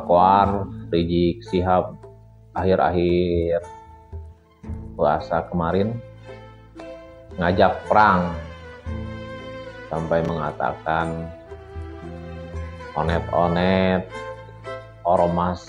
koar Rizik Syihab akhir-akhir puasa kemarin ngajak perang sampai mengatakan onet-onet ormas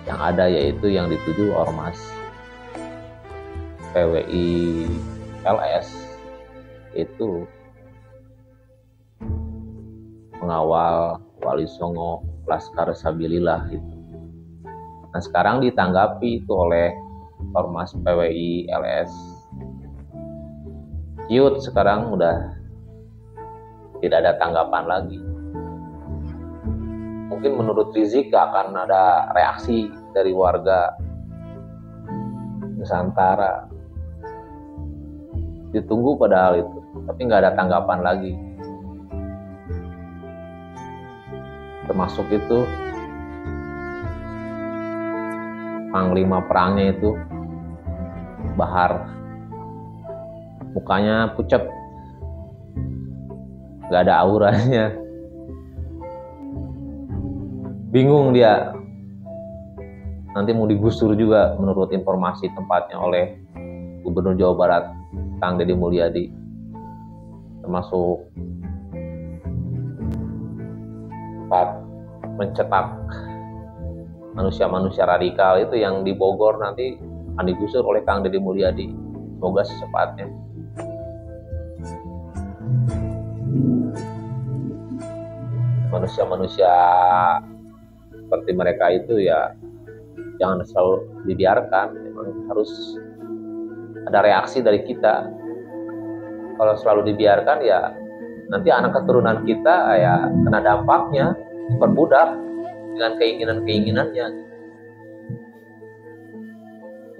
yang ada, yaitu yang dituju ormas PWI LS itu pengawal Wali Songo Laskar Sabilillah itu. Nah sekarang ditanggapi itu oleh ormas PWI LS. Ciut sekarang udah tidak ada tanggapan lagi. Mungkin menurut Rizik akan ada reaksi dari warga Nusantara. Ditunggu padahal itu, tapi nggak ada tanggapan lagi. Termasuk itu panglima perangnya itu Bahar, mukanya pucat, nggak ada auranya, bingung dia. Nanti mau digusur juga menurut informasi tempatnya oleh Gubernur Jawa Barat Kang Deddy Mulyadi, termasuk tempat mencetak manusia-manusia radikal itu yang di Bogor nanti akan digusur oleh Kang Deddy Mulyadi. Semoga secepatnya. Manusia-manusia seperti mereka itu ya jangan selalu dibiarkan. Memang harus ada reaksi dari kita. Kalau selalu dibiarkan ya nanti anak keturunan kita ya kena dampaknya, diperbudak dengan keinginan-keinginannya.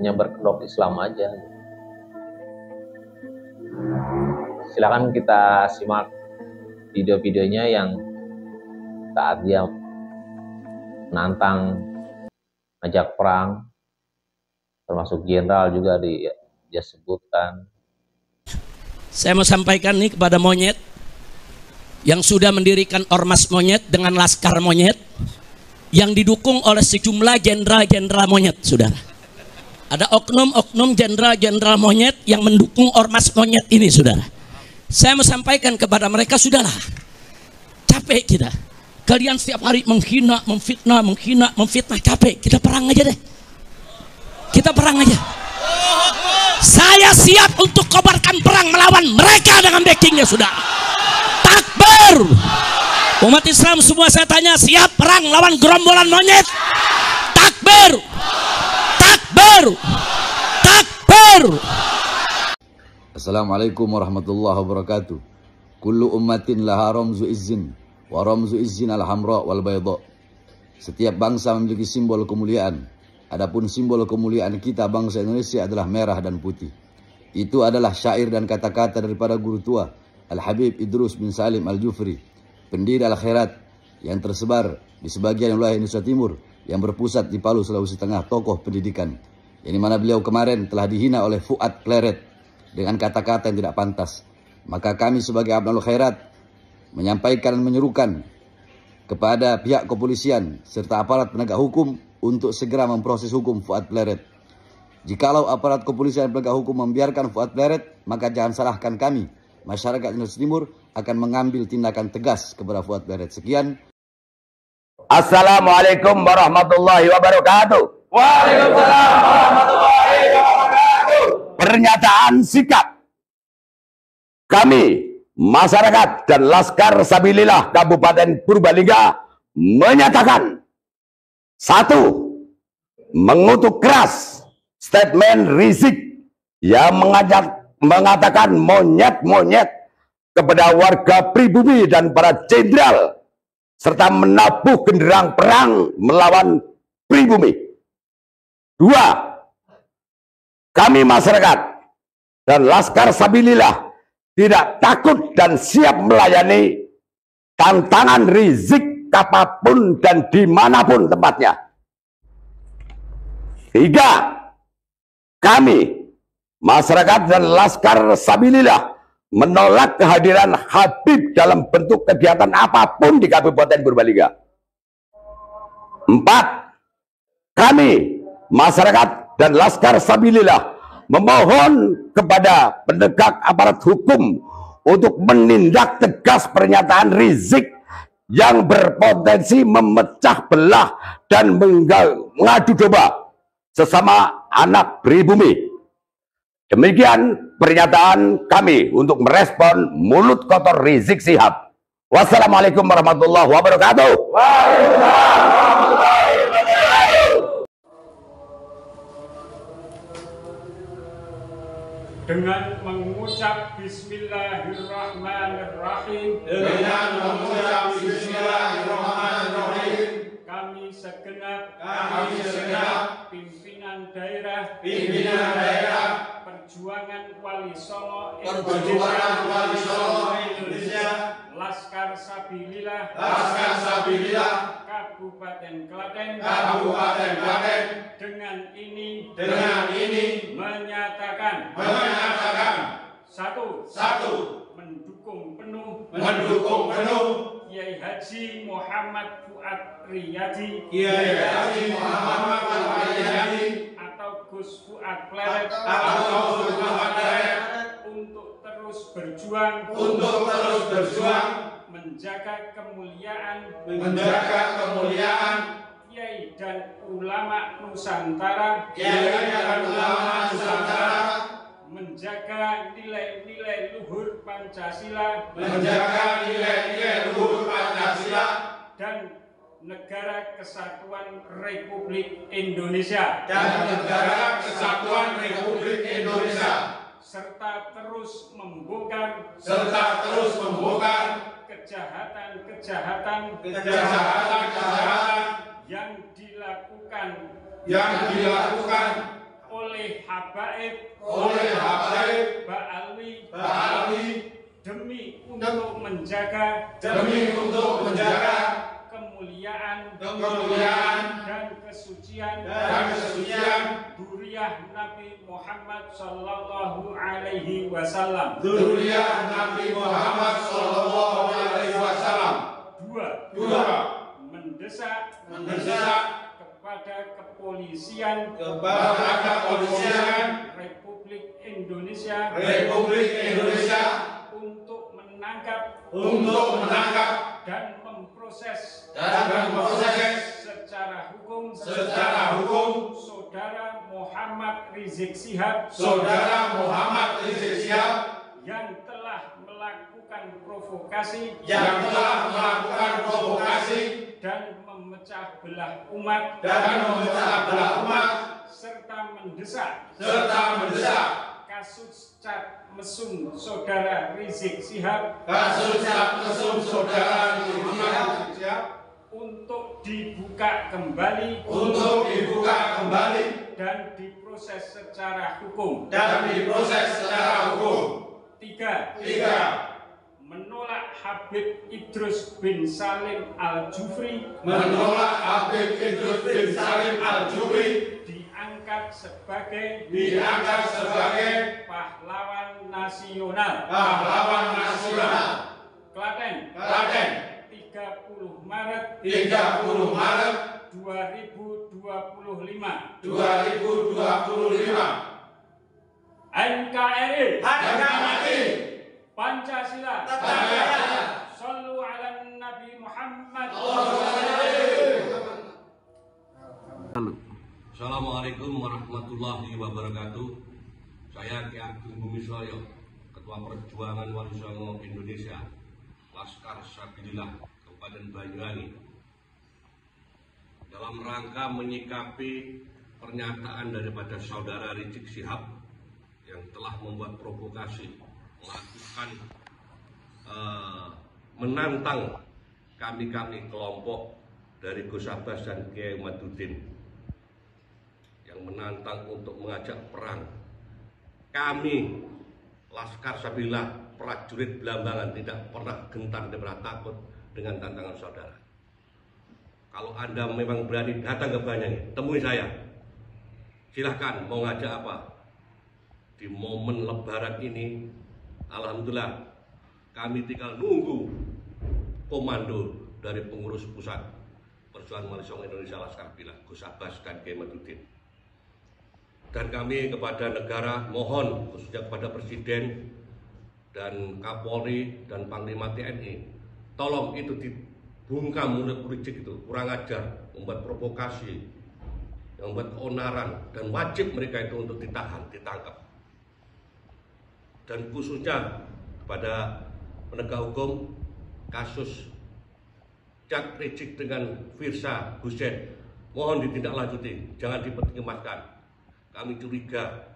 Hanya berkedok Islam aja. Silakan kita simak video-videonya yang saat dia menantang ajak perang, termasuk jenderal juga dia sebutkan. Saya mau sampaikan nih kepada monyet yang sudah mendirikan ormas monyet dengan laskar monyet yang didukung oleh sejumlah jenderal-jenderal monyet, saudara. Ada oknum-oknum jenderal-jenderal monyet yang mendukung ormas monyet ini, saudara. Saya mau sampaikan kepada mereka, sudahlah, capek kita. Kalian setiap hari menghina, memfitnah, capek. Kita perang aja deh. Kita perang aja. Saya siap untuk kobarkan perang melawan mereka dengan backingnya, saudara. Takbir. Umat Islam semua saya tanya, siap perang lawan gerombolan monyet? Takbir. Takbir. Takbir. Assalamualaikum warahmatullahi wabarakatuh. Kullu ummatin laha ramzu izzin wa ramzu izzin al-hamra wal bayda. Setiap bangsa memiliki simbol kemuliaan. Adapun simbol kemuliaan kita bangsa Indonesia adalah merah dan putih. Itu adalah syair dan kata-kata daripada guru tua Al-Habib Idrus bin Salim Al-Jufri, pendiri Al-Khairat yang tersebar di sebagian wilayah Indonesia Timur yang berpusat di Palu, Sulawesi Tengah, tokoh pendidikan. Yang dimana beliau kemarin telah dihina oleh Fuad Kleret dengan kata-kata yang tidak pantas. Maka kami sebagai Abnul Khairat menyampaikan dan menyerukan kepada pihak kepolisian serta aparat penegak hukum untuk segera memproses hukum Fuad Kleret. Jikalau aparat kepolisian dan penegak hukum membiarkan Fuad Kleret, maka jangan salahkan kami, masyarakat Indonesia Timur, akan mengambil tindakan tegas kepada Fuad Kleret. Sekian. Assalamualaikum warahmatullahi wabarakatuh. Waalaikumsalam warahmatullahi wabarakatuh. Pernyataan sikap kami, masyarakat dan Laskar Sabilillah Kabupaten Purbalingga menyatakan: 1. Mengutuk keras statement Rizik yang mengatakan monyet-monyet kepada warga pribumi dan para jenderal, serta menabuh genderang perang melawan pribumi. 2. Kami masyarakat dan Laskar Sabilillah tidak takut dan siap melayani tantangan Rizik kapanpun dan dimanapun tempatnya. 3. Kami masyarakat dan Laskar Sabilillah menolak kehadiran Habib dalam bentuk kegiatan apapun di Kabupaten Purbalingga. Empat, kami, masyarakat dan Laskar Sabilillah memohon kepada penegak aparat hukum untuk menindak tegas pernyataan Rizik yang berpotensi memecah belah dan mengadu domba sesama anak pribumi. Demikian pernyataan kami untuk merespon mulut kotor Rizik Syihab. Wassalamualaikum warahmatullahi wabarakatuh. Dengan mengucap Bismillahirrahmanirrahim. Kami segenap pimpinan daerah Perjuangan Wali Songo Indonesia, Laskar Sabilillah Kabupaten Klaten dengan ini menyatakan satu mendukung penuh Kiai Haji Muhammad Fuad Riyadi atau Gus Fuad Pleret untuk terus berjuang menjaga kemuliaan Kiai dan ulama Nusantara, menjaga nilai-nilai luhur Pancasila, dan negara kesatuan Republik Indonesia, serta terus membongkar kejahatan yang dilakukan oleh habaib Ba'alwi demi untuk menjaga kemuliaan dan kesucian dzurriyyah Nabi Muhammad sallallahu alaihi wasallam. Dua, mendesak kepada kepolisian Republik Indonesia untuk menangkap dan memproses secara hukum saudara Muhammad Rizik Syihab yang telah melakukan provokasi dan memecah belah umat serta mendesak kasus cat mesum saudara Rizik Syihab untuk dibuka kembali dan diproses secara hukum. Tiga, menolak Habib Idrus bin Salim Al-Jufri diangkat sebagai pahlawan nasional. Klaten 30 Maret 2025. NKRI Pancasila. Shallu ala Nabi Muhammad. Assalamualaikum warahmatullahi wabarakatuh. Saya Ki Ageng Bumiswaya, Ketua Perjuangan Wali Songo Indonesia, Laskar Sabilillah Kabupaten Banyuwangi, dalam rangka menyikapi pernyataan daripada saudara Rizik Syihab yang telah membuat provokasi, melakukan menantang kami kelompok dari Gus Abbas dan Kiai Madudin yang menantang untuk mengajak perang. Kami Laskar Sabilillah prajurit Belambangan tidak pernah gentar, tidak pernah takut dengan tantangan saudara. Kalau Anda memang berani datang ke Banyuwangi, temui saya. Silahkan mau ngajak apa. Di momen Lebaran ini, alhamdulillah kami tinggal nunggu komando dari pengurus pusat Perjuangan Wali Songo Indonesia Laskar Billah, Gus Abbas dan Kiai Madudin. Dan kami kepada negara mohon, khususnya kepada Presiden dan Kapolri dan Panglima TNI, tolong itu dibungkam mulut politik itu, kurang ajar, membuat provokasi, membuat keonaran, dan wajib mereka itu untuk ditahan, ditangkap. Dan khususnya kepada penegak hukum, kasus Cak Rizik dengan Firsa Hussein, mohon ditindaklanjuti, jangan dipertimbangkan. Kami curiga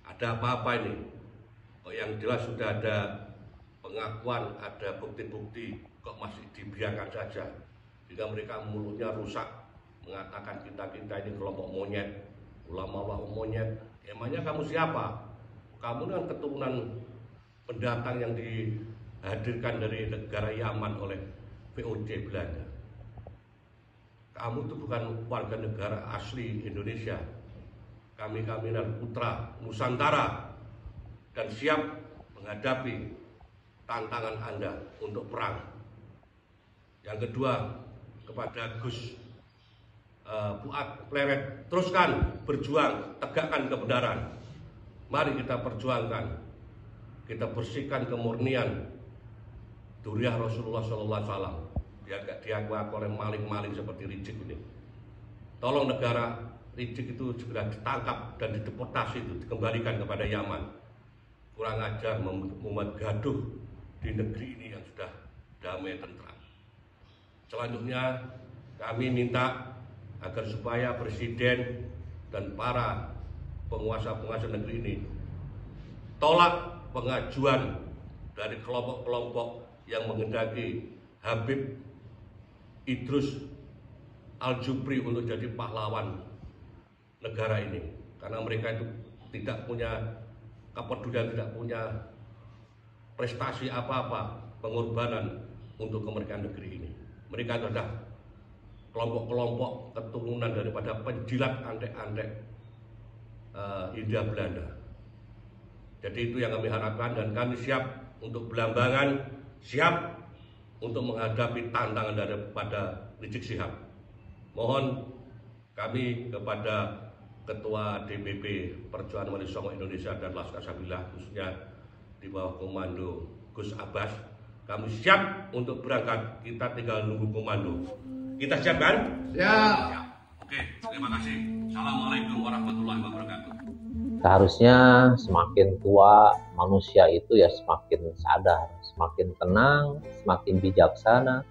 ada apa-apa ini. Kok yang jelas sudah ada pengakuan, ada bukti-bukti, kok masih dibiarkan saja. Jika mereka mulutnya rusak, mengatakan kita ini kelompok monyet, ulama monyet. Emangnya kamu siapa? Kamu kan keturunan pendatang yang dihadirkan dari negara Yaman oleh VOC Belanda. Kamu itu bukan warga negara asli Indonesia. Kami adalah putra Nusantara dan siap menghadapi tantangan Anda untuk perang. Yang kedua, kepada Gus Fuad Pleret, teruskan berjuang, tegakkan kebenaran. Mari kita perjuangkan, kita bersihkan kemurnian Duriah Rasulullah SAW, biar gak diaku oleh maling-maling seperti Rizik ini. Tolong negara Rizik itu segera ditangkap dan dideportasi, itu dikembalikan kepada Yaman. Kurang ajar membuat gaduh di negeri ini yang sudah damai tentram. Selanjutnya kami minta agar supaya Presiden dan para penguasa-penguasa negeri ini tolak pengajuan dari kelompok-kelompok yang menghendaki Habib Idrus Al-Jubri untuk jadi pahlawan negara ini, karena mereka itu tidak punya kepedulian, tidak punya prestasi apa-apa, pengorbanan untuk kemerdekaan negeri ini. Mereka adalah kelompok-kelompok keturunan daripada penjilat antek-antek Hindia Belanda. Jadi itu yang kami harapkan, dan kami siap untuk belambangan, siap untuk menghadapi tantangan daripada Rizik Syihab. Mohon kami kepada Ketua DPP Perjuangan Wali Songo Indonesia dan Laskar Billah, khususnya di bawah komando Gus Abbas, kami siap untuk berangkat. Kita tinggal nunggu komando. Kita siap kan? Siap. Oke, terima kasih. Assalamualaikum warahmatullahi wabarakatuh. Seharusnya semakin tua manusia itu ya semakin sadar, semakin tenang, semakin bijaksana.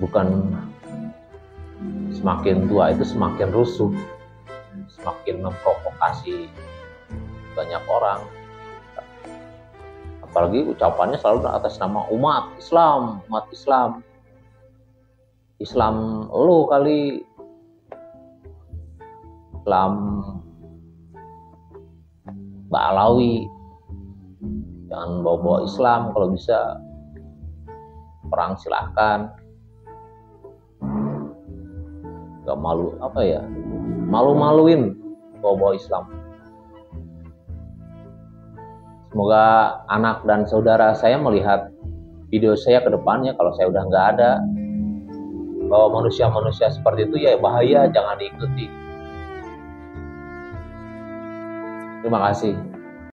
Bukan semakin tua itu semakin rusuh, semakin memprovokasi banyak orang. Apalagi ucapannya selalu atas nama umat Islam, umat Islam. Islam lu kali, Islam Mbak Alawi. Jangan bawa-bawa Islam, kalau bisa perang silahkan. Gak malu apa ya, malu-maluin bawa-bawa Islam. Semoga anak dan saudara saya melihat video saya ke depannya, kalau saya udah nggak ada, bahwa manusia-manusia seperti itu ya bahaya, jangan diikuti. Terima kasih.